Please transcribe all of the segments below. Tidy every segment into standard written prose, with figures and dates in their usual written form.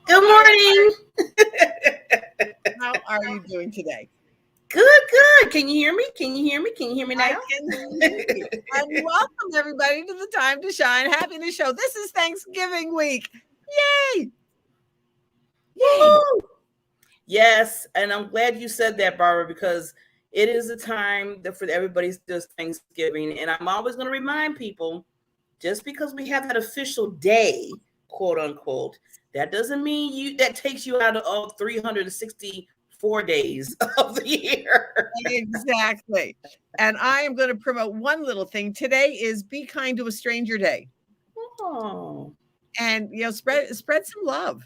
Good morning. How are you doing today? Good, good. Can you hear me? Can you hear me? Can you hear me I now? can hear you. And welcome everybody to the Time to Shine Happiness Show. This is Thanksgiving week. Yay! Yay! Woohoo! Yes, and I'm glad you said that, Barbara, because it is a time that for everybody does Thanksgiving, and I'm always going to remind people, just because we have that official day, quote unquote, that doesn't mean you that takes you out of all 364 days of the year. Exactly. And I am going to promote one little thing. Today is Be Kind to a Stranger Day. Oh. And spread some love.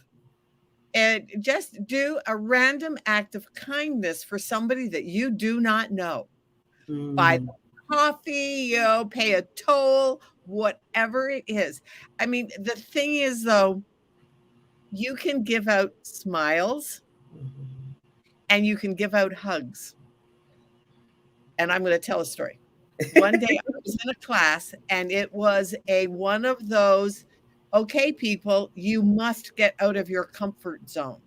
And just do a random act of kindness for somebody that you do not know. Buy them coffee, pay a toll, whatever it is. I mean, the thing is, though, you can give out smiles and you can give out hugs. And I'm going to tell a story. One day I was in a class and it was one of those, okay, people, you must get out of your comfort zone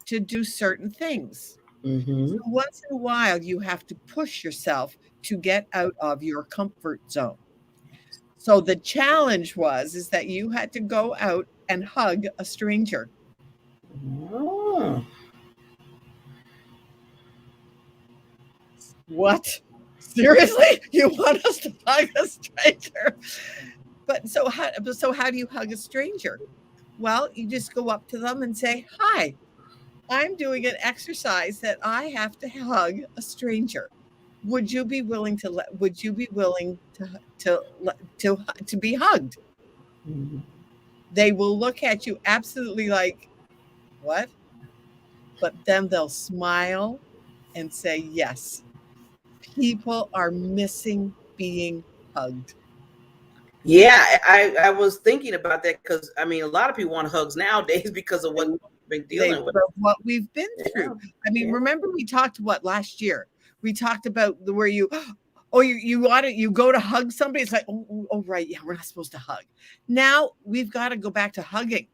to do certain things. Mm-hmm. So once in a while, you have to push yourself to get out of your comfort zone. So the challenge is that you had to go out and hug a stranger. Oh. What? Seriously? You want us to hug a stranger? But so how do you hug a stranger? Well, you just go up to them and say, "Hi, I'm doing an exercise that I have to hug a stranger. Would you be willing to be hugged?" Mm-hmm. They will look at you absolutely like, "What?" But then they'll smile and say, "Yes." People are missing being hugged. Yeah, I was thinking about that because I mean a lot of people want hugs nowadays because of what we've been dealing with. What we've been through. Yeah, I mean, yeah. remember we talked last year? We talked about where you go to hug somebody. It's like, oh, right, yeah, we're not supposed to hug. Now we've got to go back to hugging.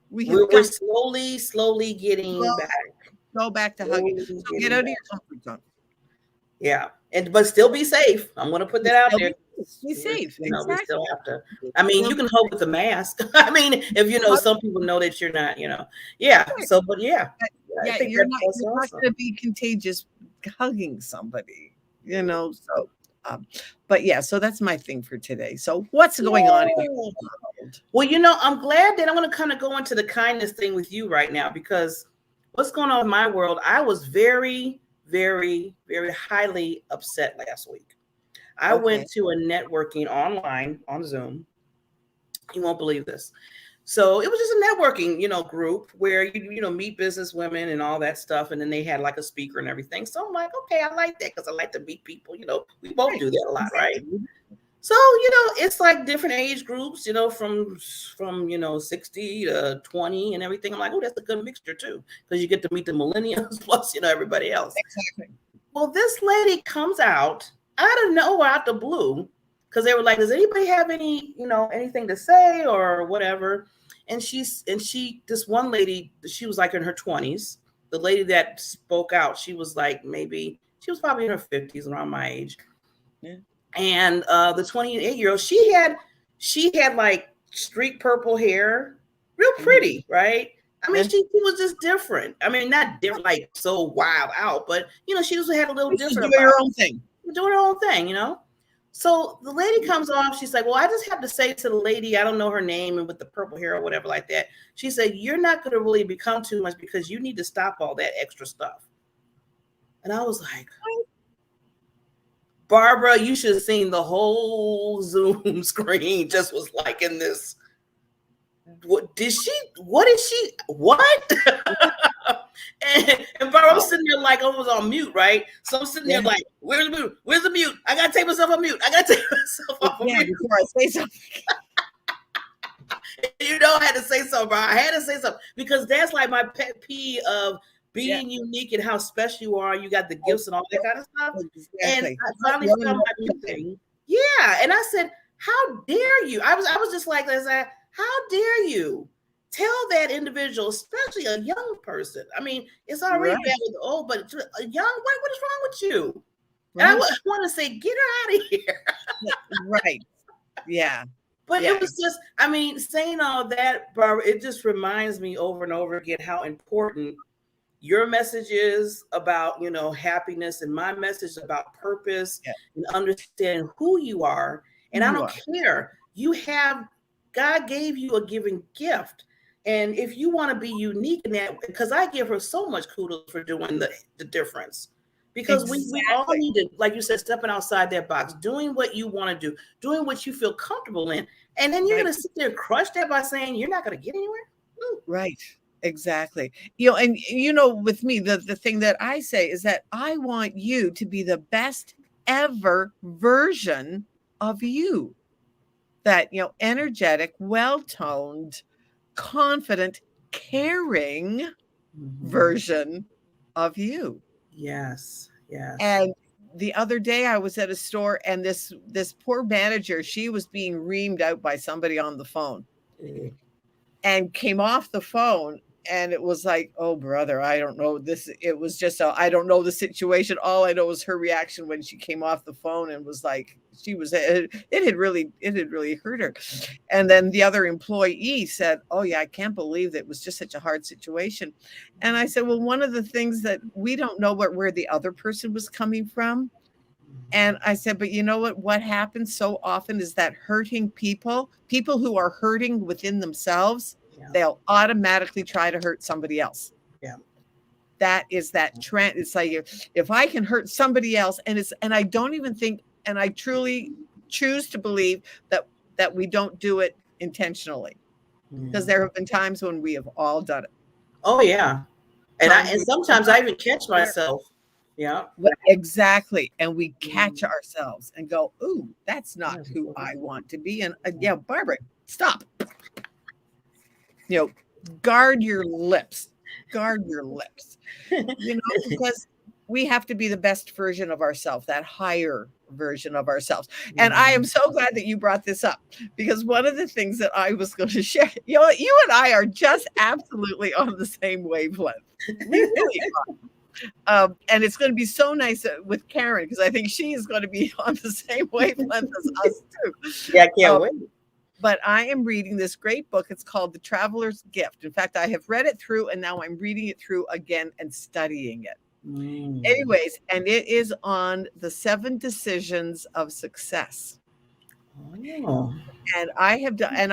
We have We're got slowly to getting back. go back to hugging. Slowly So get getting out of back. your comfort zone. Yeah, and but still be safe. I'm going to put that out Still there. be safe. We still Exactly. have to. I mean, you can hug with a mask. I mean, if Hug, some people know that you're not, yeah. right. So, but yeah, I Yeah, think that's you're not awesome. going to be contagious hugging somebody. So but yeah, so that's my thing for today. So what's going on in your Yay. world? Well, I'm glad that I'm going to kind of go into the kindness thing with you right now because what's going on in my world, I was very, very, very highly upset last week. I Okay. went to a networking online on Zoom. You won't believe this. So it was just a networking, group where you meet business women and all that stuff, and then they had like a speaker and everything. So I'm like, okay, I like that because I like to meet people. We both Right. do that a lot, right? Exactly. So, it's like different age groups, from 60 to 20 and everything. I'm like, oh, that's a good mixture too, because you get to meet the millennials plus, everybody else. Exactly. Well, this lady comes out of nowhere, out the blue, because they were like, does anybody have anything to say or whatever? And this one lady, she was like in her 20s. The lady that spoke out, she was like she was probably in her 50s, around my age. Yeah. And the 28-year-old, she had like streak purple hair, real Mhm. pretty, right? I mean, Yeah. she was just different. I mean, not different like so wild out, but she just had a little You should different do about your her. own thing. Doing her own thing. So the lady comes off. She's like, "Well, I just have to say to the lady, I don't know her name, and with the purple hair or whatever like that." She said, "You're not going to really become too much because you need to stop all that extra stuff." And I was like, Barbara, you should have seen the whole Zoom screen just was like in this. What did she? What did she? What? and Barbara, I'm Oh, sitting there like I was on mute, right? So I'm sitting there yeah. like, where's the mute? Where's the mute? I gotta take myself on mute. I gotta take myself off of Yeah, mute. before I say something. I had to say something, bro. I had to say something because that's like my pet peeve of Yeah. being unique and how special you are. You got the gifts and all that kind of stuff. And Exactly. I finally You're found more my mute special. thing. Yeah, and I said, "How dare you?" I was just like, "How dare you? tell that individual, especially a young person. I mean, it's already Right. bad with the old, but a young, what is wrong with you? And I Right. want to say, get her out of here. Right. Yeah. But Yeah. it was just, I mean, saying all that, Barbara, it just reminds me over and over again how important your message is about, happiness, and my message is about purpose Yeah. and understanding who you are. And I You don't are. care. God gave you a given gift. And if you want to be unique in that, because I give her so much kudos for doing the difference. Because we all Exactly. need to, like you said, stepping outside that box, doing what you want to do, doing what you feel comfortable in. And then you're Right. going to sit there and crush that by saying you're not going to get anywhere. Right. Exactly. And with me, the thing that I say is that I want you to be the best ever version of you. That, energetic, well-toned, confident, caring version of you. Yes. Yes. And the other day I was at a store and this poor manager, she was being reamed out by somebody on the phone and came off the phone, and it was like, "Oh, brother, I don't know this." It was just I don't know the situation. All I know was her reaction when she came off the phone and was like, it had really hurt her. And then the other employee said, "Oh yeah, I can't believe that it was just such a hard situation." And I said, "Well, one of the things that we don't know where the other person was coming from." And I said, "But you know what happens so often is that hurting people who are hurting within themselves, Yeah. they'll automatically try to hurt somebody else." Yeah. That is that trend. It's like, if I can hurt somebody else, and I don't even think, and I truly choose to believe that we don't do it intentionally, because there have been times when we have all done it. Oh yeah. And sometimes I even catch There. myself. Yeah. Exactly. And we catch ourselves and go, "Ooh, that's not who I want to be." And yeah, Barbara, stop. Guard your lips. Guard your lips. Because we have to be the best version of ourselves, that higher version of ourselves. And I am so glad that you brought this up, because one of the things that I was going to share, you and I are just absolutely on the same wavelength. We really are. And it's going to be so nice with Karen, because I think she is going to be on the same wavelength as us too. Yeah, I can't wait. But I am reading this great book. It's called The Traveler's Gift. In fact, I have read it through, and now I'm reading it through again and studying it. Anyways, and it is on the 7 decisions of success. Oh. And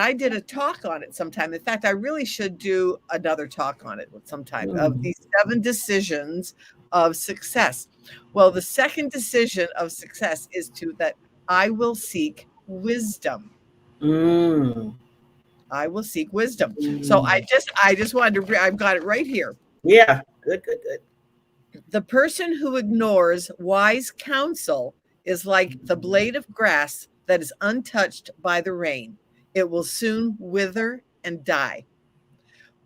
I did a talk on it sometime. In fact, I really should do another talk on it sometime, of these 7 decisions of success. Well, the second decision of success is that I will seek wisdom. I will seek wisdom. So I just wanted to, I've got it right here. Yeah. Good. The person who ignores wise counsel is like the blade of grass that is untouched by the rain. It will soon wither and die.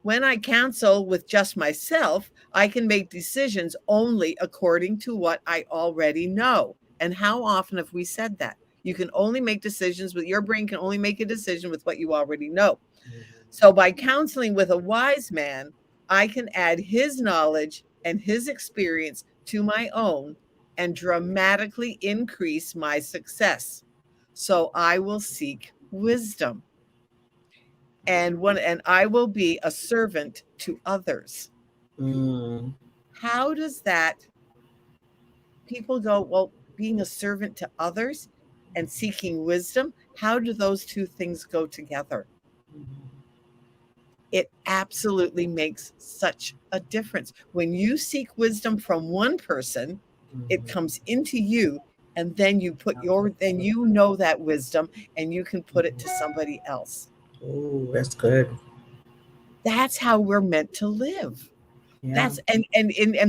When I counsel with just myself, I can make decisions only according to what I already know. And how often have we said that? You can only make decisions with your brain, can only make a decision with what you already know. So by counseling with a wise man, I can add his knowledge and his experience to my own and dramatically increase my success. So I will seek wisdom. And I will be a servant to others. How does that, people go, well, being a servant to others and seeking wisdom, how do those two things go together? It absolutely makes such a difference. When you seek wisdom from one person, it comes into you, and then you put then you know that wisdom and you can put it to somebody else. Oh, that's good. That's how we're meant to live. Yeah. That's and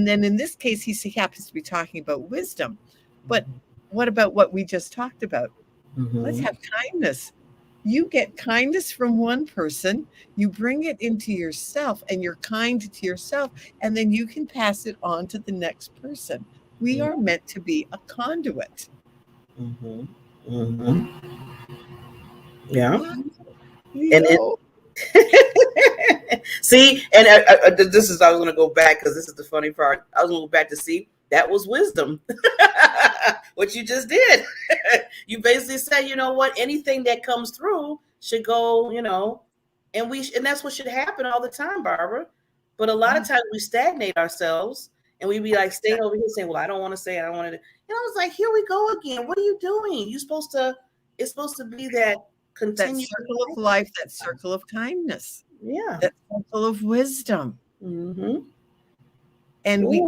then in this case, he happens to be talking about wisdom. But what about what we just talked about? Let's have kindness. You get kindness from one person, you bring it into yourself, and you're kind to yourself, and then you can pass it on to the next person. We are meant to be a conduit. Yeah. See, and this is, I was going to go back because this is the funny part. I was going to go back to see that was wisdom. What you just did. You basically said, you know what, anything that comes through should go, and that's what should happen all the time, Barbara. But a lot of times we stagnate ourselves and we be like staying over here saying, well, I don't want to say it. I don't want to. And I was like, here we go again. What are you doing? It's supposed to be that continued circle of life, that circle of kindness. Yeah. That circle of wisdom. Mm-hmm. And we,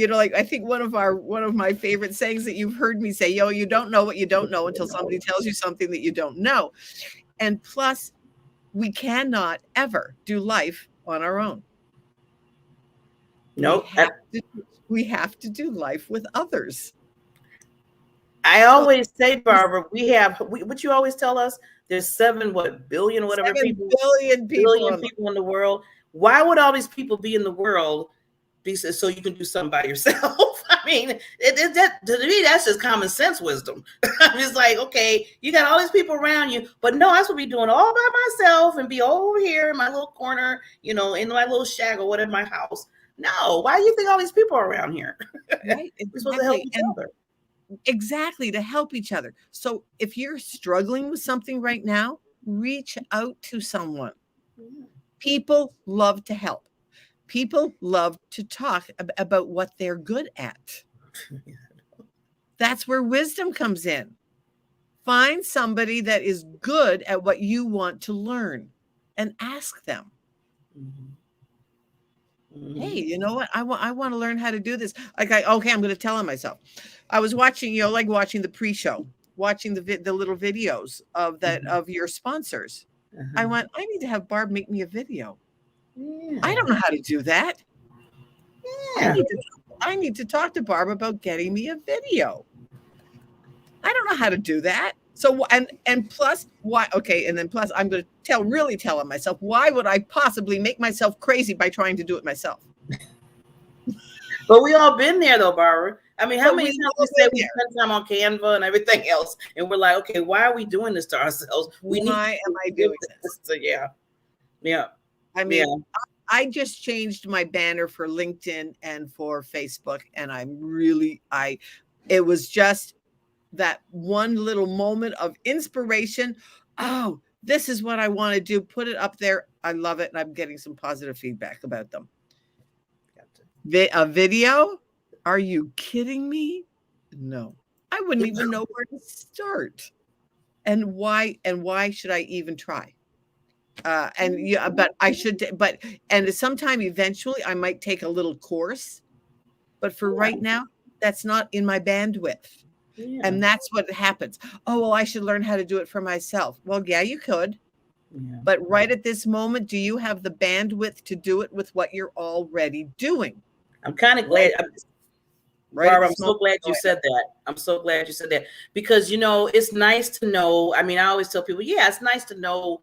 like, I think one of my favorite sayings that you've heard me say, you don't know what you don't know until somebody tells you something that you don't know. And plus, we cannot ever do life on our own. Nope. We have to do life with others. I always say, Barbara, what you always tell us, there's 7 billion or whatever people, billion people in the world. Why would all these people be in the world so you can do something by yourself? I mean, to me, that's just common sense wisdom. It's like, okay, you got all these people around you, but no, I should be doing all by myself and be over here in my little corner, in my little shack or whatever, my house. No, why do you think all these people are around here? Right, we're supposed to help each other. Exactly, to help each other. So if you're struggling with something right now, reach out to someone. People love to help. People love to talk about what they're good at. That's where wisdom comes in. Find somebody that is good at what you want to learn and ask them. Hey, you know what? I want to learn how to do this. I'm going to tell myself. I was watching, watching the pre-show, watching the little videos of that of your sponsors. I went, I need to have Barb make me a video. Yeah. I don't know how to do that. Yeah. I need to talk to Barb about getting me a video. I don't know how to do that. So, and plus, why? Okay, and then plus, I'm going to really tell myself, why would I possibly make myself crazy by trying to do it myself? But we all been there, though, Barbara. I mean, how many times we said we spend time on Canva and everything else, and we're like, okay, why are we doing this to ourselves? Why am I doing this? So, yeah. I mean, I just changed my banner for LinkedIn and for Facebook, and it was just that one little moment of inspiration. Oh, this is what I want to do. Put it up there. I love it. And I'm getting some positive feedback about them. A video? Are you kidding me? No, I wouldn't even know where to start. And why should I even try? But I should, and sometime eventually I might take a little course, but for right now, that's not in my bandwidth. Yeah. And that's what happens. Oh, well, I should learn how to do it for myself. Well, yeah, you could. Yeah. But right at this moment, do you have the bandwidth to do it with what you're already doing? I'm kind of glad. Barbara, I'm so glad you said that. I'm so glad you said that because, it's nice to know. I mean, I always tell people, it's nice to know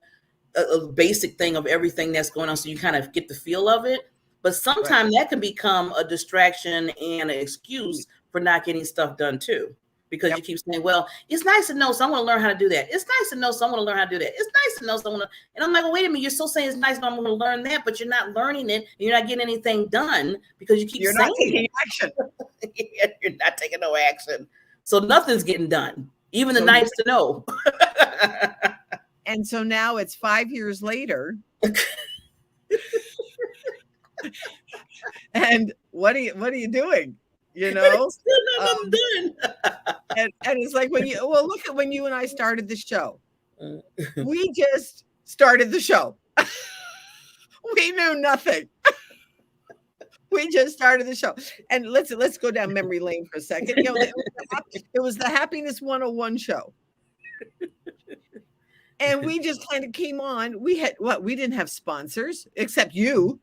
a basic thing of everything that's going on so you kind of get the feel of it. But sometimes that can become a distraction and an excuse for not getting stuff done too. Because you keep saying, well, it's nice to know, so I want to learn how to do that. It's nice to know, so I want to learn how to do that. It's nice to know, so I want to. And I'm like, well, wait a minute, you're still saying it's nice, but I'm going to learn that, but you're not learning it, and you're not getting anything done because you keep saying not taking action. You're not taking no action. So nothing's getting done, even the nice to know. And so now it's 5 years later. And what are you doing? Still nothing done. and it's like look at when you and I started the show. We just started the show. We knew nothing. We just started the show. And let's go down memory lane for a second. It was the Happiness 101 show. And we just kind of came on. We didn't have sponsors except you.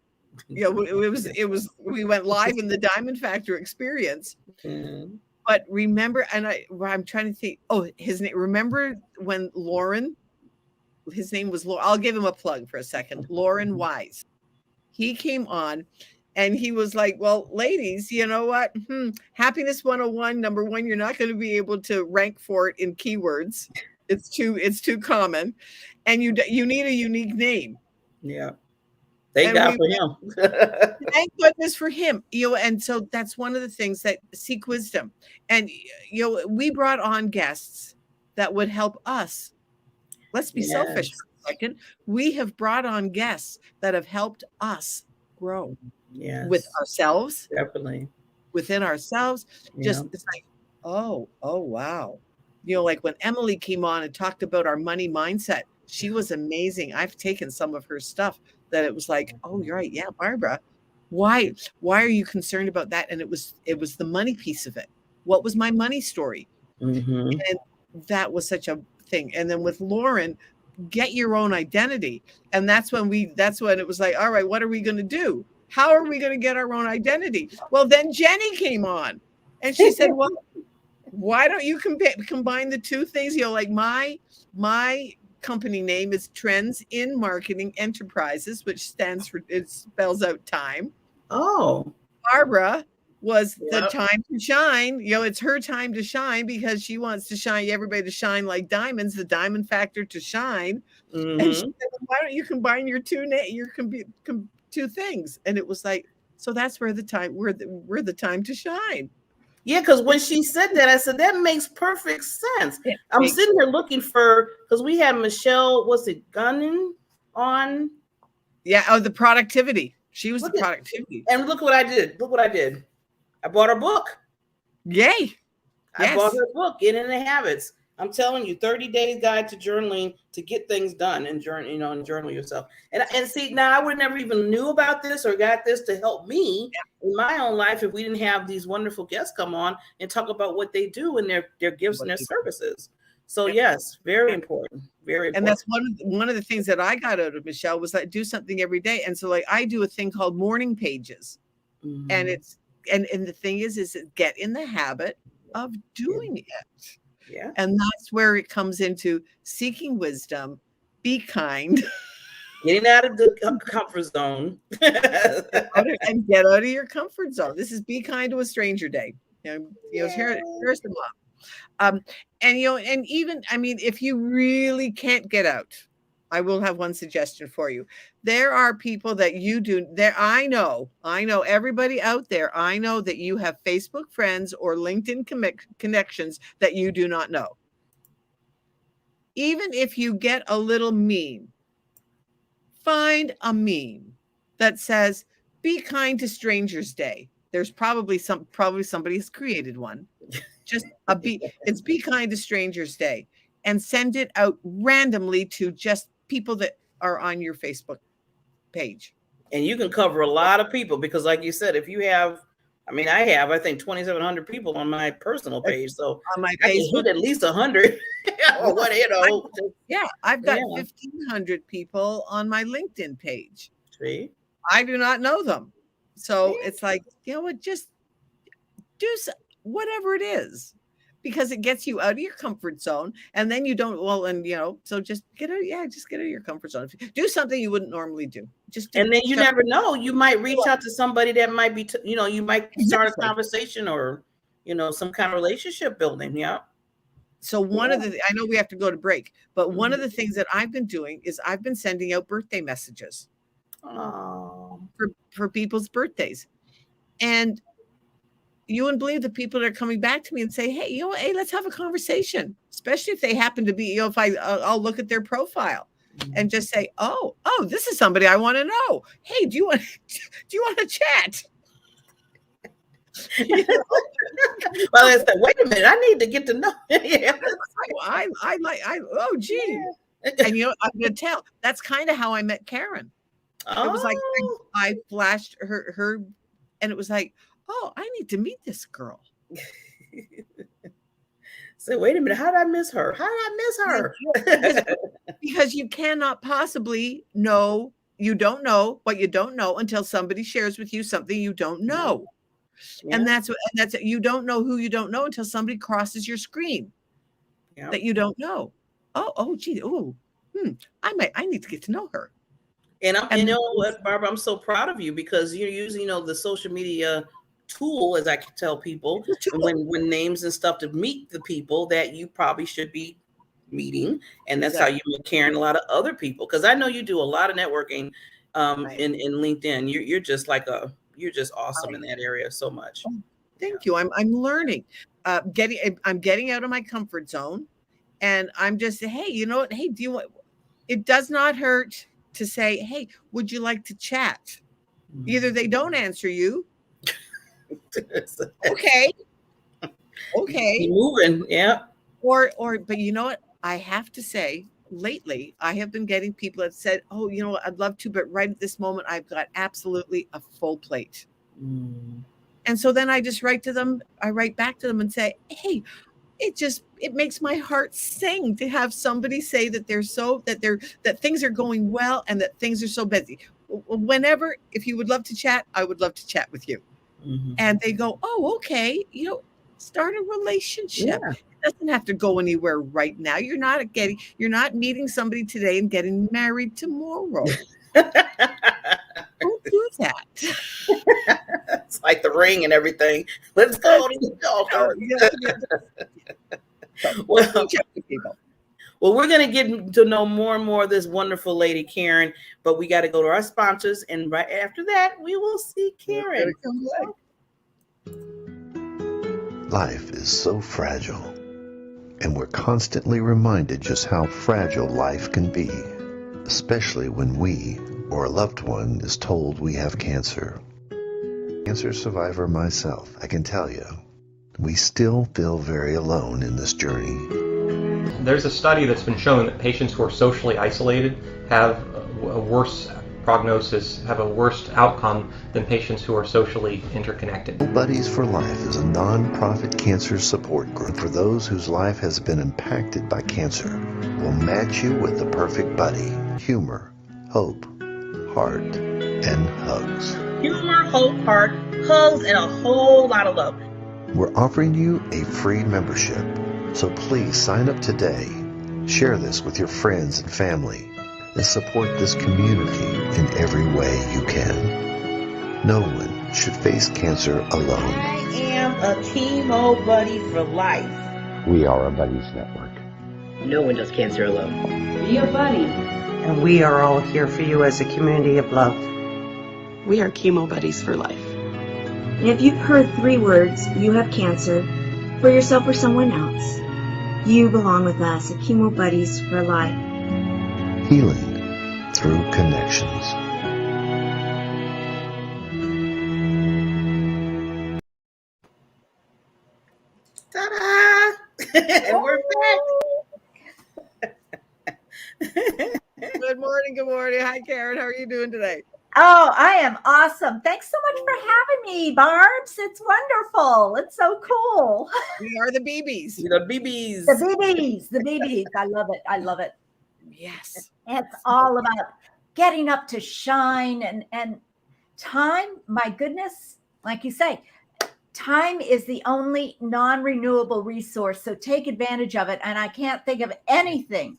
It was we went live in the Diamond Factor experience. Mm-hmm. But remember, and I'm trying to think, his name, remember when his name was Lauren, I'll give him a plug for a second, Lauren Wise. He came on and he was like, well, ladies, you know what? Happiness 101, number one, you're not going to be able to rank for it in keywords. It's too common, and you need a unique name. Yeah. Thank And God we for him. thank goodness for him. And so that's one of the things that seek wisdom. And we brought on guests that would help us. Let's be selfish Yes. for a second. We have brought on guests that have helped us grow with Yes. ourselves, Definitely. within ourselves. Yeah. Just it's like, oh wow. Like when Emily came on and talked about our money mindset, she was amazing. I've taken some of her stuff that it was like, oh, you're right. Yeah, Barbara, why are you concerned about that? And it was the money piece of it. What was my money story? Mm-hmm. And that was such a thing. And then with Lauren, get your own identity. And that's when it was like, all right, what are we going to do? How are we going to get our own identity? Well, then Jenny came on and she said, well, why don't you combine the two things? Like my company name is Trends in Marketing Enterprises, which it spells out time. Oh. Barbara was the Yep. time to shine. It's her time to shine because she wants to shine everybody to shine like diamonds, the diamond factor to shine. And she Mm-hmm. said, why don't you combine your two things? And it was like, so that's where we're the time to shine. Yeah, because when she said that, I said, that makes perfect sense. I'm sitting here looking because we had Michelle, what's it, Gunning on? Yeah, oh, the productivity. She was the productivity. And look what I did. I bought her book. Yay. I bought her book, Get in the Habits. I'm telling you, 30-day guide to journaling to get things done and journal yourself. And see, now I would never even knew about this or got this to help me in my own life if we didn't have these wonderful guests come on and talk about what they do and their gifts and their services. So yes, very important. Very important. And that's one of the things that I got out of Michelle was like do something every day. And so like I do a thing called morning pages. Mm-hmm. And it's and the thing is get in the habit of doing it. Yeah. And that's where it comes into seeking wisdom, be kind. Getting out of the comfort zone. And get out of your comfort zone. This is Be Kind to a Stranger Day. Here's the mom. And even, I mean, if you really can't get out, I will have one suggestion for you. There are people that you do there. I know everybody out there. I know that you have Facebook friends or LinkedIn connections that you do not know. Even if you get a little meme, find a meme that says, Be Kind to Strangers Day. There's probably somebody has created one. Just it's Be Kind to Strangers Day, and send it out randomly to just people that are on your Facebook page. And you can cover a lot of people because like you said, if you have, I think 2,700 people on my personal page. So on my I can hit at least 100 or what, I've got 1,500 people on my LinkedIn page. See? I do not know them. So it's like, what, just do whatever it is, because it gets you out of your comfort zone, and then you don't, so just get out of your comfort zone. Do something you wouldn't normally do. And then you never know, you might reach out to somebody that might be, you might start a conversation or, some kind of relationship building. Yeah. So I know we have to go to break, but one of the things that I've been doing is I've been sending out birthday messages for people's birthdays. And you wouldn't believe the people that are coming back to me and say, hey, let's have a conversation, especially if they happen to be, if I'll look at their profile and just say, oh, this is somebody I want to know. Hey, do you want to chat? Well, I said, wait a minute, I need to get to know. Oh, gee. And I'm going to tell, that's kind of how I met Karen. It was like, I flashed her, and it was like, oh, I need to meet this girl. So wait a minute, how did I miss her? Because you cannot possibly know, you don't know what you don't know until somebody shares with you something you don't know. Yeah. And that's you don't know who you don't know until somebody crosses your screen that you don't know. Oh, gee, I need to get to know her. And you know what, Barbara, I'm so proud of you because you're using, the social media tool, as I tell people, when names and stuff to meet the people that you probably should be meeting, and that's how you met Karen and a lot of other people. Because I know you do a lot of networking in LinkedIn. You're just you're just awesome in that area so much. Oh, thank you. I'm learning, I'm getting out of my comfort zone, and I'm just, hey, you know what? Hey, do you want? It does not hurt to say, hey, would you like to chat? Either they don't answer you. Okay. Keep moving. Yeah. Or, but you know what? I have to say, lately, I have been getting people that said, oh, you know what? I'd love to, but right at this moment, I've got absolutely a full plate. And so then I just write back to them and say, hey, it makes my heart sing to have somebody say that that things are going well and that things are so busy. Whenever, if you would love to chat, I would love to chat with you. And they go, oh, okay, start a relationship. It doesn't have to go anywhere right now. You're not meeting somebody today and getting married tomorrow. Don't do that. It's like the ring and everything. Let's go to the altar. Well, we're going to get to know more and more of this wonderful lady, Karen, but we got to go to our sponsors. And right after that, we will see Karen. Life is so fragile, and we're constantly reminded just how fragile life can be, especially when we or a loved one is told we have cancer. Cancer survivor myself, I can tell you, we still feel very alone in this journey. There's a study that's been showing that patients who are socially isolated have a worse prognosis, have a worse outcome than patients who are socially interconnected. Buddies for Life is a non-profit cancer support group for those whose life has been impacted by cancer. We'll match you with the perfect buddy. Humor, hope, heart, and hugs. Humor, hope, heart, hugs, and a whole lot of love. We're offering you a free membership, so please sign up today. Share this with your friends and family, and support this community in every way you can. No one should face cancer alone. I am a chemo buddy for life. We are a buddies network. No one does cancer alone. Be a buddy. And we are all here for you as a community of love. We are chemo buddies for life. And if you've heard 3 words, you have cancer, for yourself or someone else, you belong with us at Chemo Buddies for Life. Healing through connections. Ta-da! And we're back. Good morning. Hi, Karen. How are you doing today? Oh, I am awesome. Thanks so much for having me, Barbs. It's wonderful. It's so cool. We are the BBs. The BBs. The BBs. I love it. Yes. It's all about getting up to shine and time. My goodness, like you say, time is the only non-renewable resource. So take advantage of it. And I can't think of anything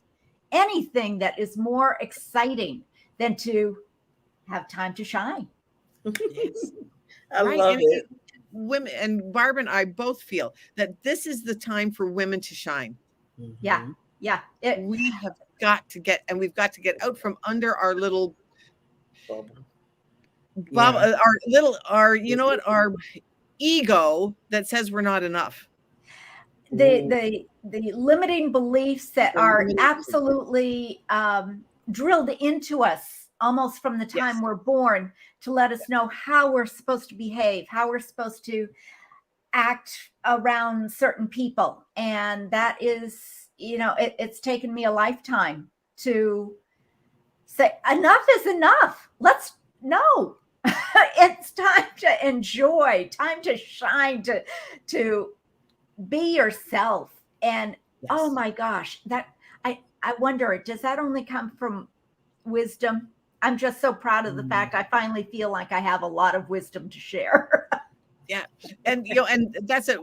that is more exciting than to have time to shine. I love it. Women, and Barb and I both feel that this is the time for women to shine. Yeah. We have got to get out from under our little bubble, our ego that says we're not enough. The limiting beliefs that are absolutely drilled into us almost from the time we're born to let us know how we're supposed to behave, how we're supposed to act around certain people. And that is, it's taken me a lifetime to say, enough is enough. It's time to enjoy, time to shine, to be yourself. And oh my gosh, that I wonder, does that only come from wisdom? I'm just so proud of the fact I finally feel like I have a lot of wisdom to share. Yeah. And, and that's it.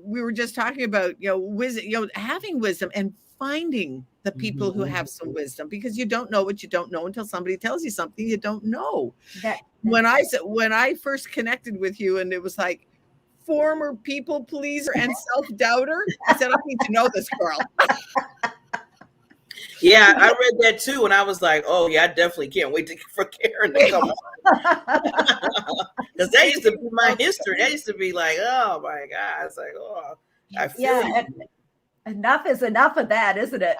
We were just talking about, wisdom, having wisdom and finding the people who have some wisdom, because you don't know what you don't know until somebody tells you something you don't know. When I first connected with you and it was like former people pleaser and self-doubter, I said, I need to know this girl. Yeah, I read that too, and I was like, "Oh yeah, I definitely can't wait for Karen to come on." Because that used to be my history. That used to be like, "Oh my God!" It's like, "Oh, I feel you." Enough is enough of that, isn't it?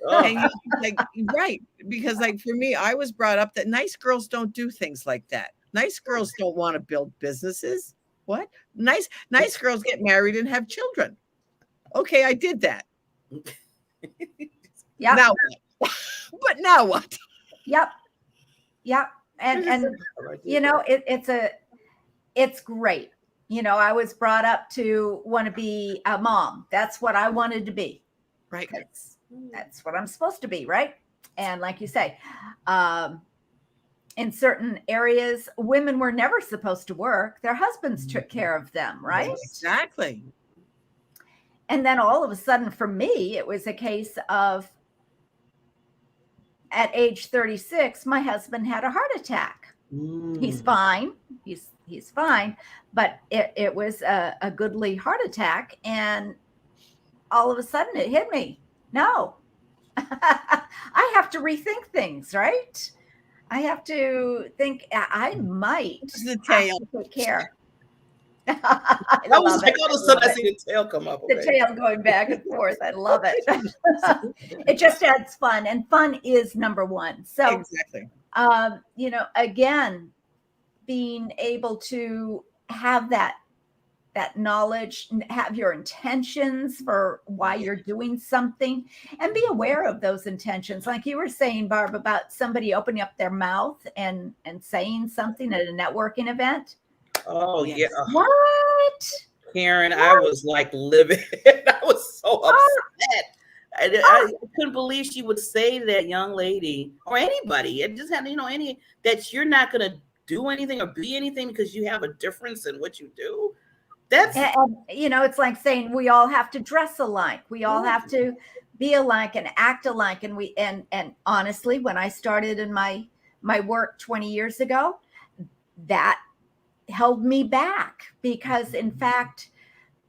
And like, right, because like for me, I was brought up that nice girls don't do things like that. Nice girls don't want to build businesses. What? Nice girls get married and have children. Okay, I did that. Yeah. Now what? But now what? Yep. And you know, it's great. You know, I was brought up to want to be a mom. That's what I wanted to be. Right. That's what I'm supposed to be, right? And like you say, in certain areas, women were never supposed to work. Their husbands took care of them, right? Exactly. And then all of a sudden, for me, it was a case of at age 36, my husband had a heart attack. He's fine. He's fine. But it was a goodly heart attack. And all of a sudden it hit me. No, I have to rethink things, right? I have to think I might the tail. have to take care. I was like, all of a sudden I see the tail come up. The tail going back and forth. I love it. It just adds fun, and fun is number one. So exactly. You know, again, being able to have that knowledge, have your intentions for why you're doing something, and be aware of those intentions. Like you were saying, Barb, about somebody opening up their mouth and saying something at a networking event. Oh yeah. What? Karen, what? I was like livid. I was so upset. I couldn't believe she would say to that young lady or anybody. It just had, you know, that you're not going to do anything or be anything because you have a difference in what you do. That's, and, you know, it's like saying we all have to dress alike. We all have to be alike and act alike. And and honestly, when I started in my work 20 years ago, that held me back because in fact,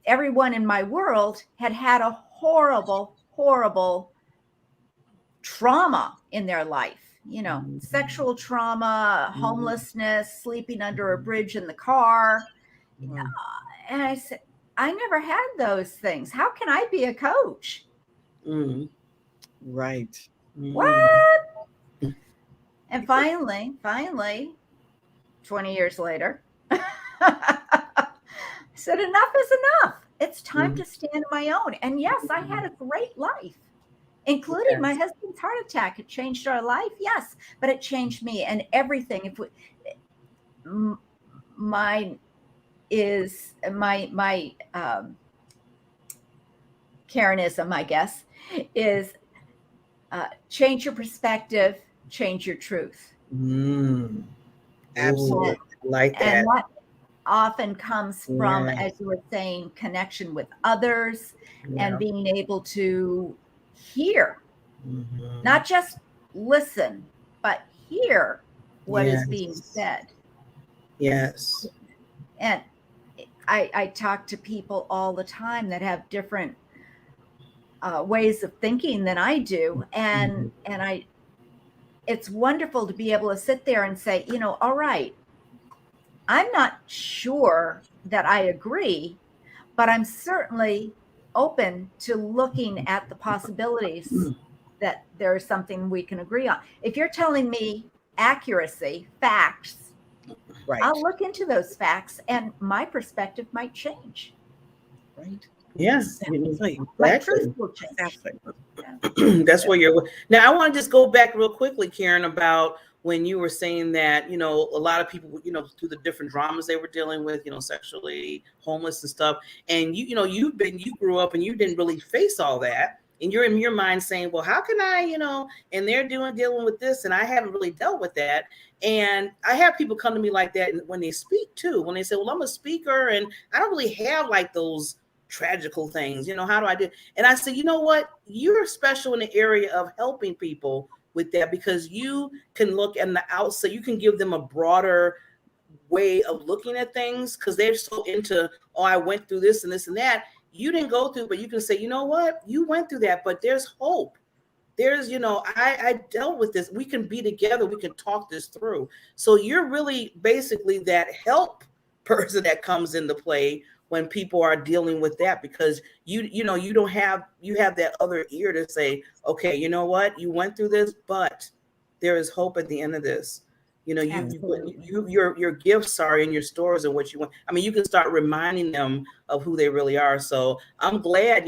everyone in my world had a horrible trauma in their life, you know, sexual trauma, homelessness, sleeping under a bridge in the car. And I said, I never had those things. How can I be a coach? Right. What? And finally, 20 years later, I said, enough is enough. It's time to stand on my own. And yes, I had a great life, including my husband's heart attack. It changed our life. Yes, but it changed me and everything. If mine is my Karenism, I guess, is change your perspective, change your truth. Absolutely. Like that. And that often comes from, as you were saying, connection with others and being able to hear, not just listen, but hear what is being said. Yes. And I talk to people all the time that have different ways of thinking than I do. And it's wonderful to be able to sit there and say, you know, all right, I'm not sure that I agree, but I'm certainly open to looking at the possibilities that there's something we can agree on. If you're telling me accuracy, facts, right, I'll look into those facts and my perspective might change. Right. Yes. My truth will change. Exactly. That's where you're. Now, I want to just go back real quickly, Karen, about when you were saying that, you know, a lot of people, you know, through the different dramas they were dealing with, you know, sexually, homeless and stuff. And you know, you grew up and you didn't really face all that. And you're in your mind saying, well, how can I, you know, and they're dealing with this and I haven't really dealt with that. And I have people come to me like that when they speak too, when they say, well, I'm a speaker and I don't really have like those tragical things, you know, how do I do? And I say, you know what, you're special in the area of helping people with that because you can look at the outside, you can give them a broader way of looking at things because they're so into, oh, I went through this and this and that. You didn't go through, but you can say, you know what, you went through that, but there's hope. there's, I dealt with this. We can be together. We can talk this through. So you're really basically that help person that comes into play when people are dealing with that, because you have that other ear to say, okay, you know what, you went through this, but there is hope at the end of this. Your gifts are in your stores and what you want. I mean, you can start reminding them of who they really are. So I'm glad,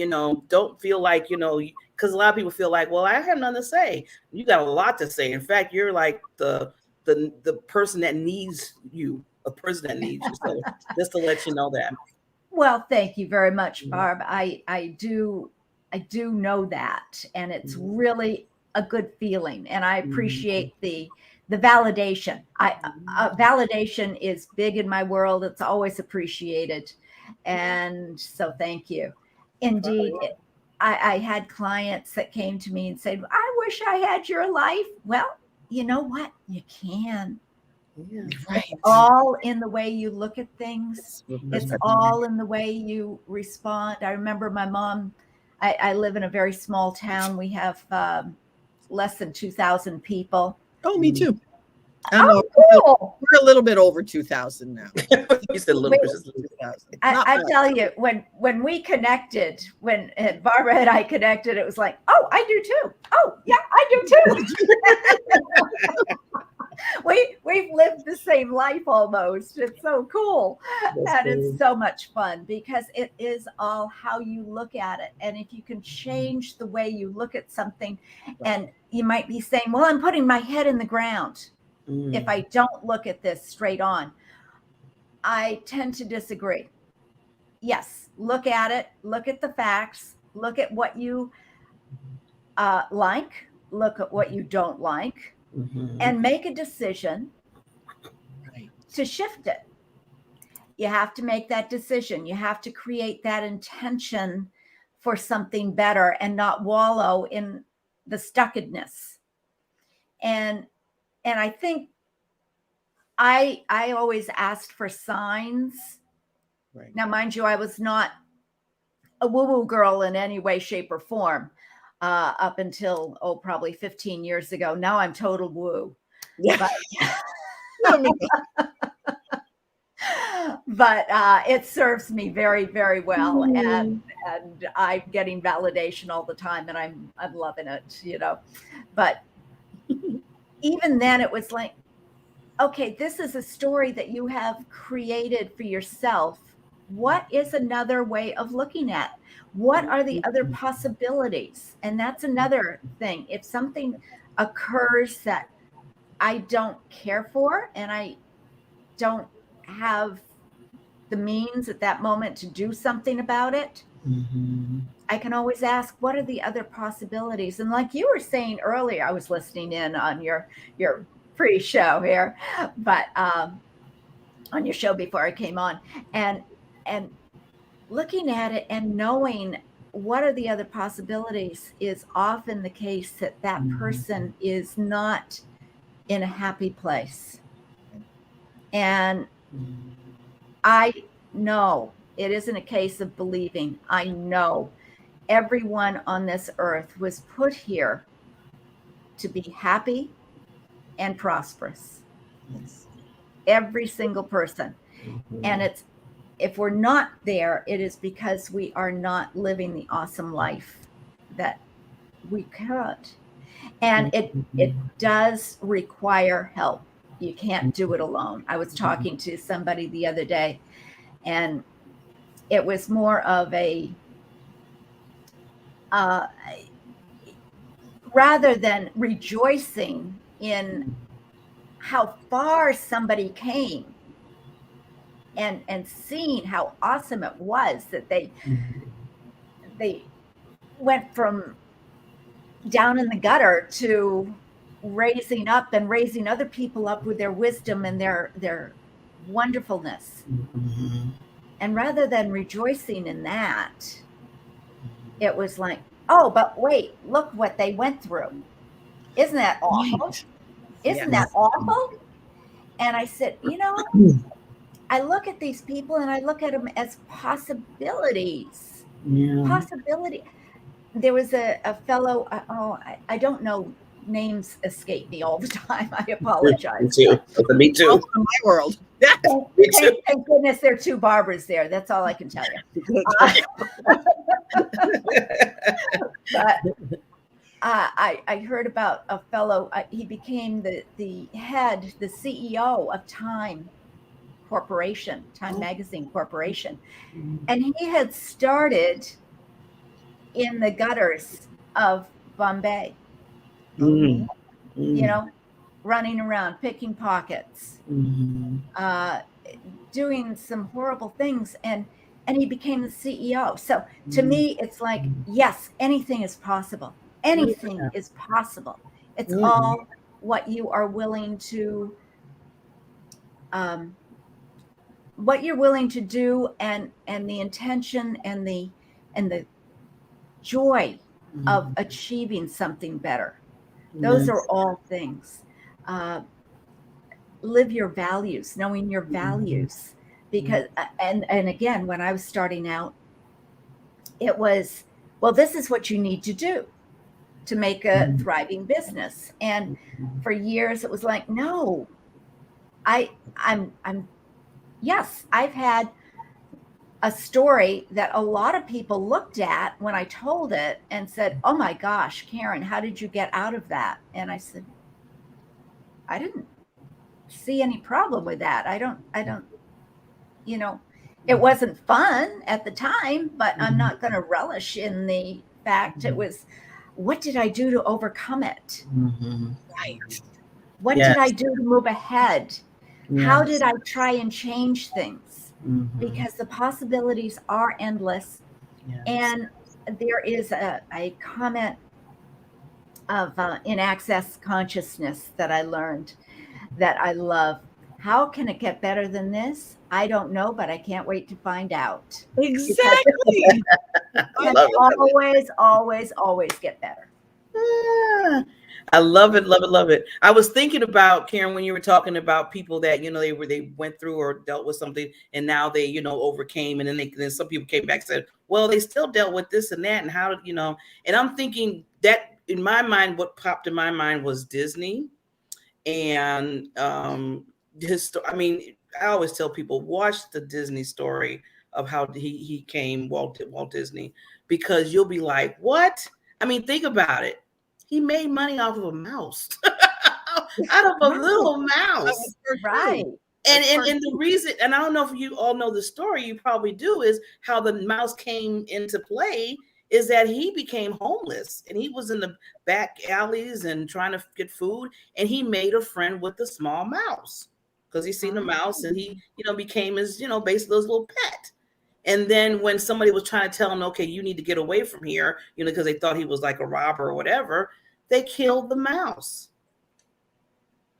don't feel like, because a lot of people feel like, well, I have nothing to say. You got a lot to say. In fact, you're like the person that needs you, a person that needs you. So just to let you know that. Well, thank you very much, Barb. I do know that, and it's really a good feeling, and I appreciate the validation. Validation is big in my world. It's always appreciated, and so thank you. Indeed, I had clients that came to me and said, "I wish I had your life." Well, you know what? You can. Yeah. Right. It's all in the way you look at things. It's all in the way you respond. I remember my mom, I live in a very small town. We have less than 2,000 people. Oh, me too. Cool. We're a little bit over 2,000 now. You said a little bit. 2,000. I tell you, when we connected, when Barbara and I connected, it was like, oh, I do too. Oh, yeah, I do too. We've lived the same life almost. It's so cool. It's so much fun because it is all how you look at it. And if you can change the way you look at something, and you might be saying, well, I'm putting my head in the ground if I don't look at this straight on. I tend to disagree. Yes, look at it, look at the facts, look at what you like, look at what you don't like. And make a decision to shift it. You have to make that decision. You have to create that intention for something better and not wallow in the stuckedness. And I think I always asked for signs. Right. Now, mind you, I was not a woo-woo girl in any way, shape, or form. Up until, probably 15 years ago. Now I'm total woo. Yeah. But it serves me very, very well. And I'm getting validation all the time, and I'm loving it, But even then it was like, okay, this is a story that you have created for yourself. What is another way of looking at it? What are the other possibilities? And that's another thing. If something occurs that I don't care for and I don't have the means at that moment to do something about it, I can always ask, what are the other possibilities? And like you were saying earlier, I was listening in on your pre-show here, but on your show before I came on, and looking at it and knowing what are the other possibilities is often the case that person is not in a happy place. And I know it isn't a case of believing. I know everyone on this earth was put here to be happy and prosperous. Yes. Every single person. And if we're not there, it is because we are not living the awesome life that we could. And it does require help. You can't do it alone. I was talking to somebody the other day, and it was more of a, rather than rejoicing in how far somebody came, and seeing how awesome it was that they went from down in the gutter to raising up and raising other people up with their wisdom and their wonderfulness. And rather than rejoicing in that, it was like, oh, but wait, look what they went through. Isn't that awful? Isn't that awful? And I said, I look at these people and I look at them as possibilities. Possibility. there was a fellow, I don't know, names escape me all the time. I apologize. Me too. Me too. Also in my world. Me too. Thank goodness there are two Barbaras there. That's all I can tell you. But I heard about a fellow, he became the head, the CEO of Time Corporation, Time Magazine Corporation. And he had started in the gutters of Bombay, you know, running around, picking pockets, doing some horrible things. And he became the CEO. So to me, it's like, yes, anything is possible. Anything is possible. It's all what you are willing to, do, and the intention and the joy of achieving something better. Those are all things. Live your values, knowing your values, because and again, when I was starting out, it was, well, this is what you need to do to make a thriving business. And for years it was like, no, I'm yes, I've had a story that a lot of people looked at when I told it and said, oh my gosh, Karen, how did you get out of that? And I said, I didn't see any problem with that. I don't, you know, it wasn't fun at the time, but I'm not going to relish in the fact it was, what did I do to overcome it? Right. What did I do to move ahead? How did I try and change things? Because the possibilities are endless. And there is a comment of in Access Consciousness that I learned that I love. How can it get better than this? I don't know, but I can't wait to find out. Exactly. Always get better. I love it, love it, love it. I was thinking about, Karen, when you were talking about people that, you know, they went through or dealt with something and now they, you know, overcame, and then some people came back and said, well, they still dealt with this and that, and how did, you know, and I'm thinking that in my mind, what popped in my mind was Disney. And I mean, I always tell people, watch the Disney story of how he came Walt Disney, because you'll be like, what? I mean, think about it. He made money off of a mouse, out of a little mouse. Right. And the reason, and I don't know if you all know the story, you probably do, is how the mouse came into play is that he became homeless and he was in the back alleys and trying to get food. And he made a friend with the small mouse because he seen the mouse and he, you know, became his, you know, basically his little pet. And then when somebody was trying to tell him, okay, you need to get away from here, you know, because they thought he was like a robber or whatever, they killed the mouse.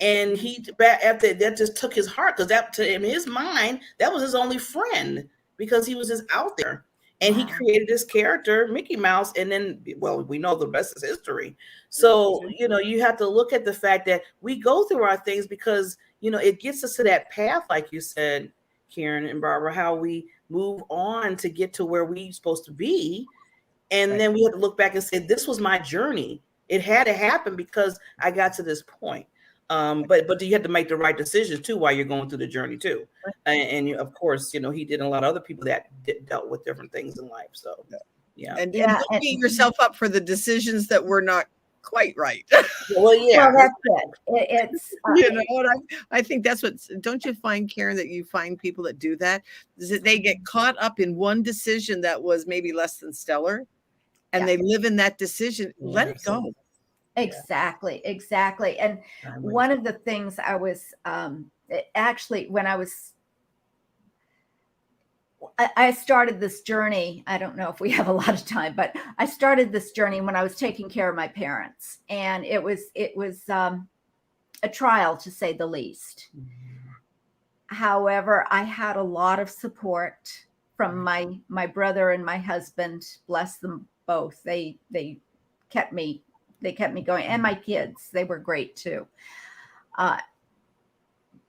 And he, after that, just took his heart, because that, to in his mind, that was his only friend, because he was just out there. And he created this character, Mickey Mouse, and then, well, we know the rest is history. So, you know, you have to look at the fact that we go through our things because, you know, it gets us to that path, like you said, Karen and Barbara, how we move on to get to where we're supposed to be. And then we have to look back and say, this was my journey. It had to happen because I got to this point. But you have to make the right decisions too while you're going through the journey too. And of course, you know, he did a lot of other people that dealt with different things in life. So yeah. And don't beat yourself up for the decisions that were not quite right. Well, yeah. Well, that's it. It's you know what I think that's what, don't you find, Karen, that you find people that do that? Is that they get caught up in one decision that was maybe less than stellar, and they live in that decision. Let it go. Exactly. And one of the things I was actually, when I started this journey, I don't know if we have a lot of time, but I started this journey when I was taking care of my parents, and it was a trial, to say the least. However, I had a lot of support from my brother and my husband. Bless them both. They kept me going, and my kids, they were great too.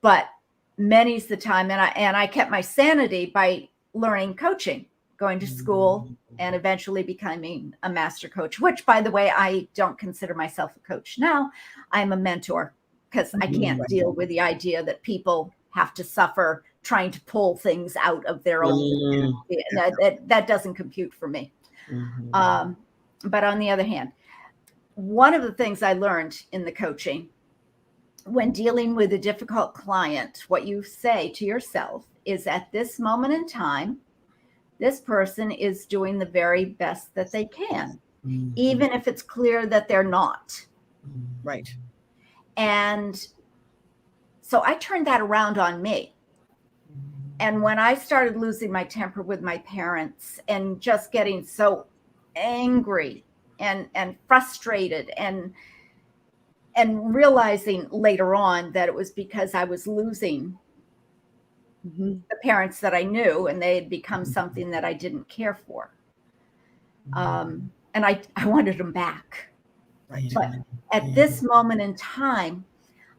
But many's the time, and I kept my sanity by learning coaching, going to school, and eventually becoming a master coach, which, by the way, I don't consider myself a coach now. I'm a mentor, because I can't deal with the idea that people have to suffer trying to pull things out of their own. That doesn't compute for me. But on the other hand, one of the things I learned in the coaching, when dealing with a difficult client, what you say to yourself is, at this moment in time, this person is doing the very best that they can, even if it's clear that they're not. Right. And so I turned that around on me. And when I started losing my temper with my parents and just getting so angry and frustrated and realizing later on that it was because I was losing the parents that I knew, and they had become something that I didn't care for. And I wanted them back. Right. But at this moment in time,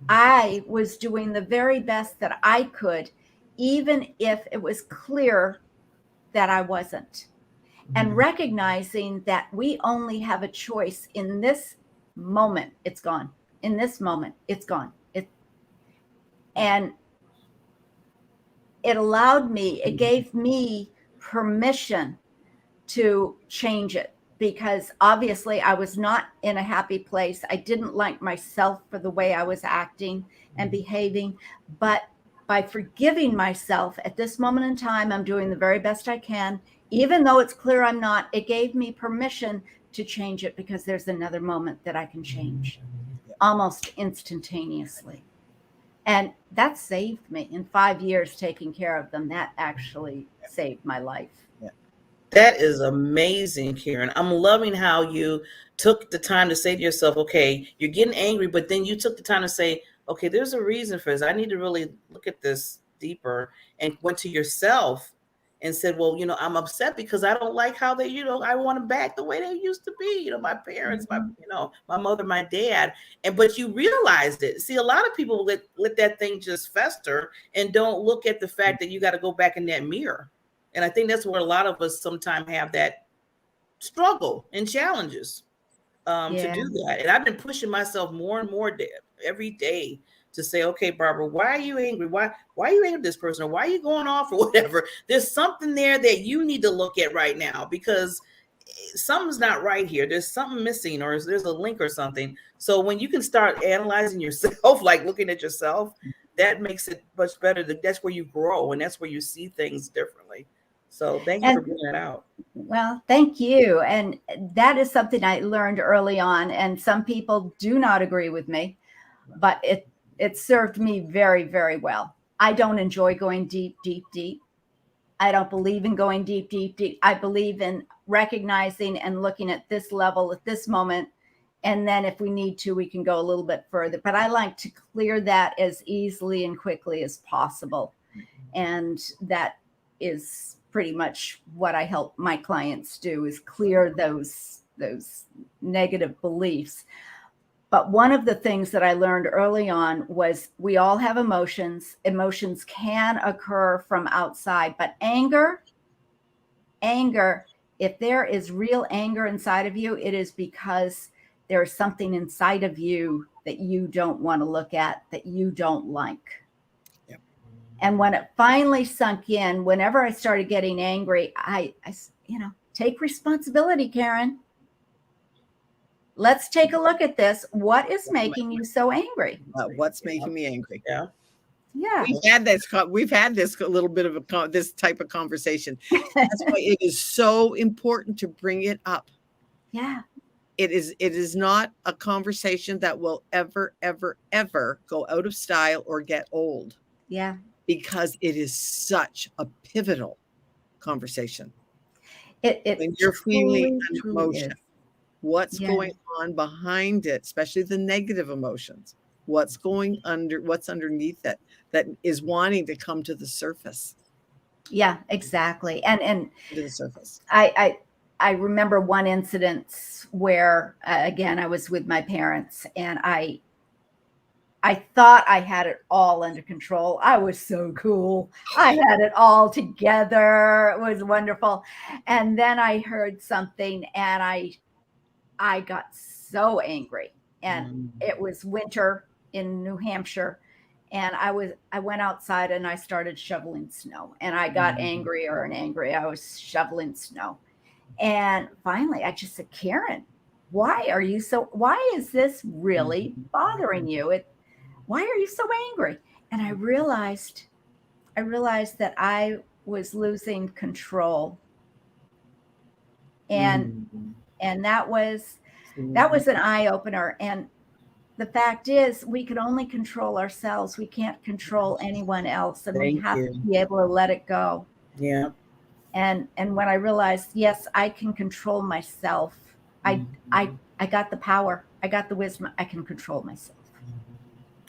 I was doing the very best that I could, even if it was clear that I wasn't. And recognizing that we only have a choice in this moment, it's gone. In this moment, it's gone. And it allowed me, it gave me permission to change it, because obviously I was not in a happy place. I didn't like myself for the way I was acting and behaving. But by forgiving myself at this moment in time, I'm doing the very best I can, even though it's clear I'm not. It gave me permission to change it, because there's another moment that I can change almost instantaneously. And that saved me in 5 years taking care of them. That actually saved my life. That is amazing, Karen. I'm loving how you took the time to say to yourself, okay, you're getting angry, but then you took the time to say, okay, there's a reason for this. I need to really look at this deeper, and went to yourself and said, well, I'm upset because I don't like how they, I want them back the way they used to be. My parents, my mother, my dad. But you realized it. See, a lot of people let that thing just fester and don't look at the fact that you got to go back in that mirror. And I think that's where a lot of us sometimes have that struggle and challenges to do that. And I've been pushing myself more and more every day to say, okay, Barbara, why are you angry? Why are you angry at this person? Or why are you going off or whatever? There's something there that you need to look at right now, because something's not right here. There's something missing, or there's a link or something. So when you can start analyzing yourself, like looking at yourself, that makes it much better. That's where you grow, and that's where you see things differently. So thank you for bringing that out. Well, thank you. And that is something I learned early on. And some people do not agree with me, but it served me very, very well. I don't enjoy going deep, deep, deep. I don't believe in going deep, deep, deep. I believe in recognizing and looking at this level at this moment. And then if we need to, we can go a little bit further. But I like to clear that as easily and quickly as possible. And that is pretty much what I help my clients do, is clear those negative beliefs. But one of the things that I learned early on was we all have emotions. Emotions can occur from outside, but anger, if there is real anger inside of you, it is because there's something inside of you that you don't want to look at, that you don't like. And when it finally sunk in, whenever I started getting angry, I take responsibility, Karen. Let's take a look at this. What is making you so angry? What's making me angry? Yeah. We've had this a little bit of this type of conversation. That's why it is so important to bring it up. Yeah. It is not a conversation that will ever, ever, ever go out of style or get old. Yeah. Because it is such a pivotal conversation. When you're feeling an emotion, is. What's going on behind it, especially the negative emotions? What's underneath it that is wanting to come to the surface? Yeah, exactly. And to the surface. I remember one incident where again I was with my parents, and I I thought I had it all under control. I was so cool. I had it all together. It was wonderful. And then I heard something and I got so angry. And it was winter in New Hampshire. And I went outside and I started shoveling snow. And I got angrier and angry. I was shoveling snow. And finally I just said, Karen, why is this really bothering you? Why are you so angry? And I realized that I was losing control. And that was an eye opener. And the fact is, we can only control ourselves. We can't control anyone else. And we have to be able to let it go. Yeah. And when I realized, yes, I can control myself. I got the power. I got the wisdom. I can control myself.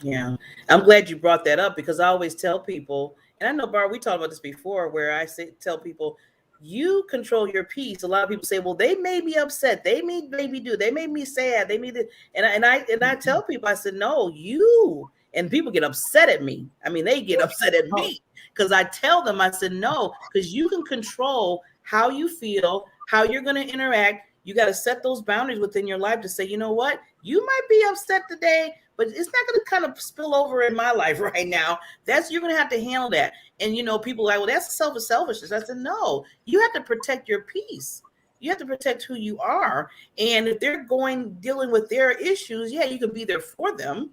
Yeah. I'm glad you brought that up, because I always tell people, and I know, Barb, we talked about this before, where I tell people, you control your peace. A lot of people say, well, they made me upset. They made me sad. They made it. And I tell people, I said, no, you. And people get upset at me. I mean, they get upset at me because I tell them, I said, no, because you can control how you feel, how you're going to interact. You got to set those boundaries within your life to say, you know what, you might be upset today, but it's not going to kind of spill over in my life right now. You're going to have to handle that. And, people are like, well, that's selfishness. I said, no, you have to protect your peace. You have to protect who you are. And if they're dealing with their issues, yeah, you can be there for them.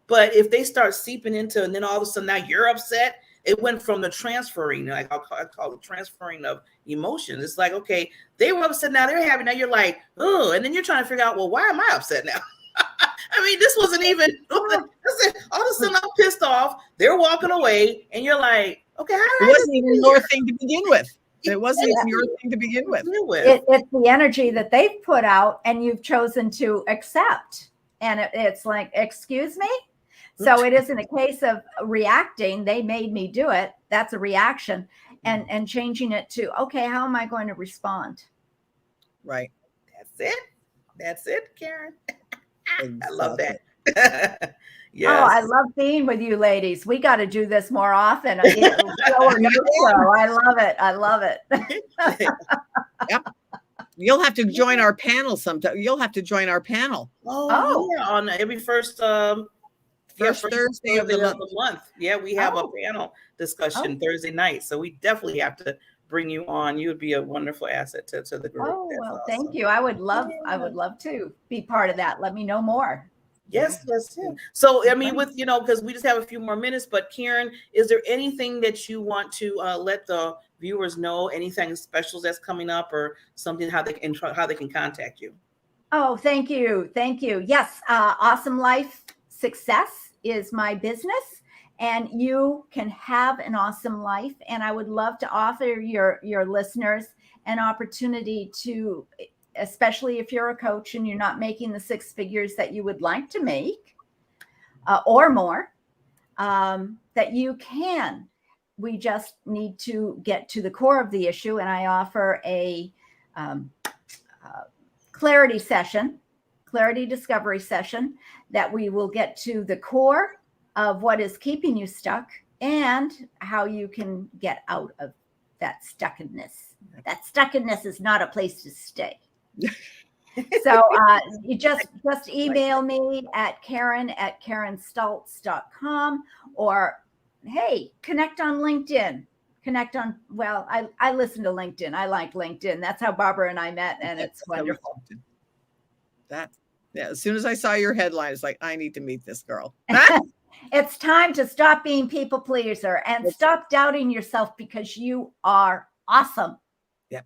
But if they start seeping into, and then all of a sudden now you're upset, it went from the transferring, like I call it transferring of emotions. It's like, okay, they were upset, now they're happy. Now you're like, oh, and then you're trying to figure out, well, why am I upset now? I mean, this wasn't even, all of a sudden I'm pissed off. They're walking away, and you're like, okay, it wasn't even your thing to begin with. It wasn't even your thing to begin with. It's the energy that they've put out, and you've chosen to accept. And it's like, excuse me? So it isn't a case of reacting. They made me do it. That's a reaction. And changing it to, okay, how am I going to respond? Right. That's it, Karen. Exactly. I love that. Yes. Oh, I love being with you ladies. We got to do this more often. I love it. Yep. You'll have to join our panel sometime. You'll have to join our panel. Oh. Yeah, on every first Thursday of the month. Yeah, we have a panel discussion Thursday night. So we definitely have to bring you on. You would be a wonderful asset to the group. Oh, well, thank you. I would love to be part of that. Let me know more. Yes. So, I mean, with, because we just have a few more minutes, but Karen, is there anything that you want to let the viewers know, anything special that's coming up, or something, how they can contact you? Oh, thank you. Yes. Awesome Life Success is my business, and you can have an awesome life. And I would love to offer your listeners an opportunity to, especially if you're a coach and you're not making the 6 figures that you would like to make or more, that you can. We just need to get to the core of the issue. And I offer a clarity discovery session, that we will get to the core of what is keeping you stuck and how you can get out of that stuckness. That stuckness is not a place to stay. So you just email me at Karen@KarenStultz.com, or hey, connect on LinkedIn. I listen to LinkedIn. I like LinkedIn. That's how Barbara and I met, and it's wonderful. As soon as I saw your headline, it's like, I need to meet this girl. It's time to stop being people pleaser and stop doubting yourself, because you are awesome. Yeah,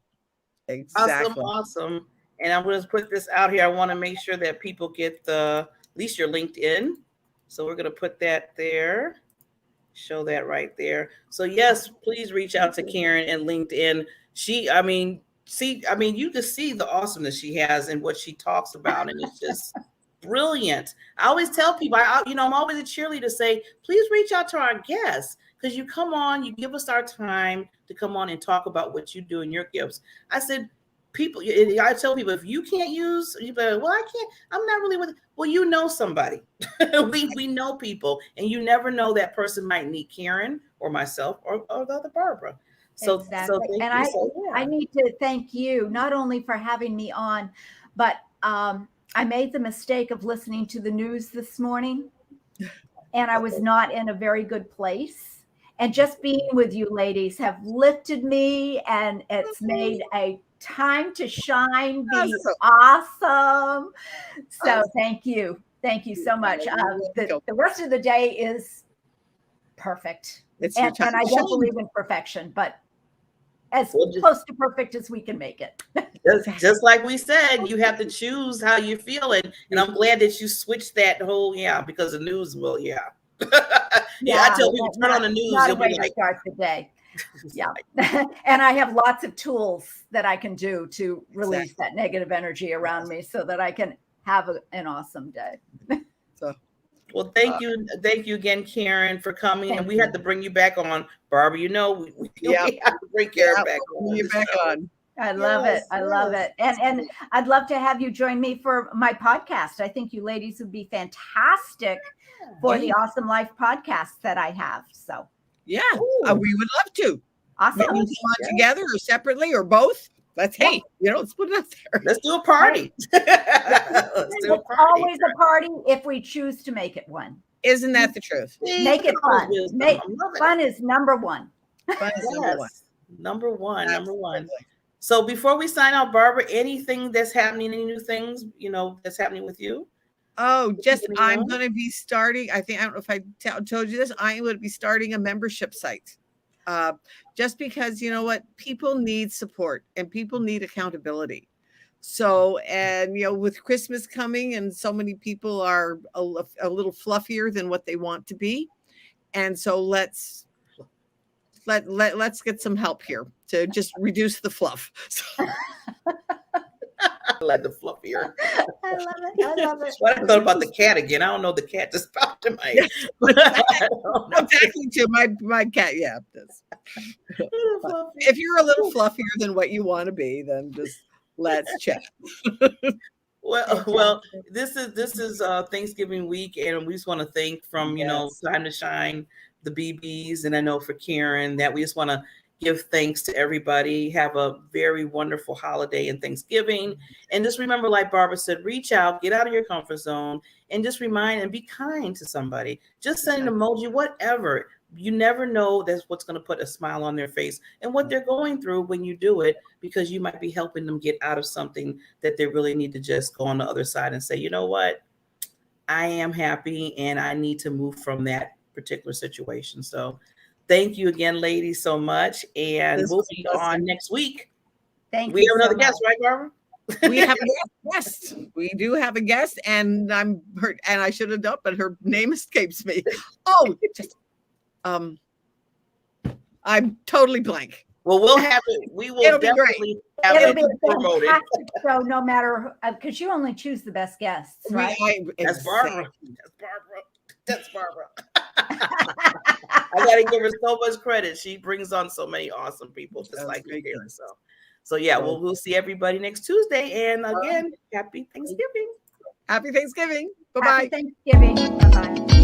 exactly. Awesome. And I'm going to put this out here. I want to make sure that people get at least your LinkedIn. So we're going to put that there. Show that right there. So yes, please reach out to Karen and LinkedIn. You just see the awesomeness she has and what she talks about, and it's just brilliant. I always tell people, I'm always a cheerleader to say, please reach out to our guests, because you come on, you give us our time to come on and talk about what you do and your gifts. I said, people, I tell people, if you can't use, you be like, well, I can't, I'm not really with, well, you know somebody. we know people, and you never know, that person might need Karen or myself or the other Barbara. So, exactly. thank And you. I need to thank you not only for having me on, but I made the mistake of listening to the news this morning, and I was not in a very good place. And just being with you ladies have lifted me, and it's made a time to shine be awesome. So thank you. Thank you so much. The rest of the day is perfect. And I don't believe in perfection, but as close to perfect as we can make it. Just like we said, you have to choose how you're feeling. And I'm glad that you switched that whole, because the news will, I tell people, turn on the news. Not a way to start the day. Yeah. And I have lots of tools that I can do to release that negative energy around me so that I can have an awesome day. Well, thank you again, Karen, for coming. And we had to bring you back on, Barbara. We have to bring Karen back on. I love it. I love it. And I'd love to have you join me for my podcast. I think you ladies would be fantastic for the Awesome Life podcast that I have. So we would love to. Awesome. Maybe together or separately or both. Let's put it out there. Let's do a party. It's always a party if we choose to make it one. Isn't that the truth? Make it fun. Fun is number one. Fun is number one. Number one. So before we sign out, Barbara, anything that's happening, any new things, that's happening with you? Oh, I'm going to be starting. I don't know if I told you this. I'm going to be starting a membership site. Just because, you know what, people need support and people need accountability. So, and, with Christmas coming and so many people are a little fluffier than what they want to be. And so let's get some help here to just reduce the fluff. I like the fluffier. I love it. What I thought about the cat again. I don't know. The cat just popped in my head. Exactly too. My cat, does. If you're a little fluffier than what you want to be, then just let's chat. Well, this is Thanksgiving week, and we just want to thank from Time to Shine, the BBs, and I know for Karen that we just want to give thanks to everybody. Have a very wonderful holiday and Thanksgiving. And just remember, like Barbara said, reach out, get out of your comfort zone, and just remind and be kind to somebody. Just send an emoji, whatever. You never know that's what's going to put a smile on their face and what they're going through when you do it, because you might be helping them get out of something that they really need to just go on the other side and say, you know what? I am happy and I need to move from that particular situation. So thank you again, ladies, so much. And we'll be on next week. Thank you. We have another guest, right, Barbara? We have a guest. We do have a guest, and I'm hurt, and I should have done, but her name escapes me. Oh, I'm totally blank. Well, we'll have it. We will definitely have it be promoted. So no matter, because you only choose the best guests, right? That's Barbara. That's Barbara. I got to give her so much credit. She brings on so many awesome people, just like you, Karen. So yeah, we'll see everybody next Tuesday. And again, happy Thanksgiving. Happy Thanksgiving. Bye-bye. Happy Thanksgiving. Bye-bye.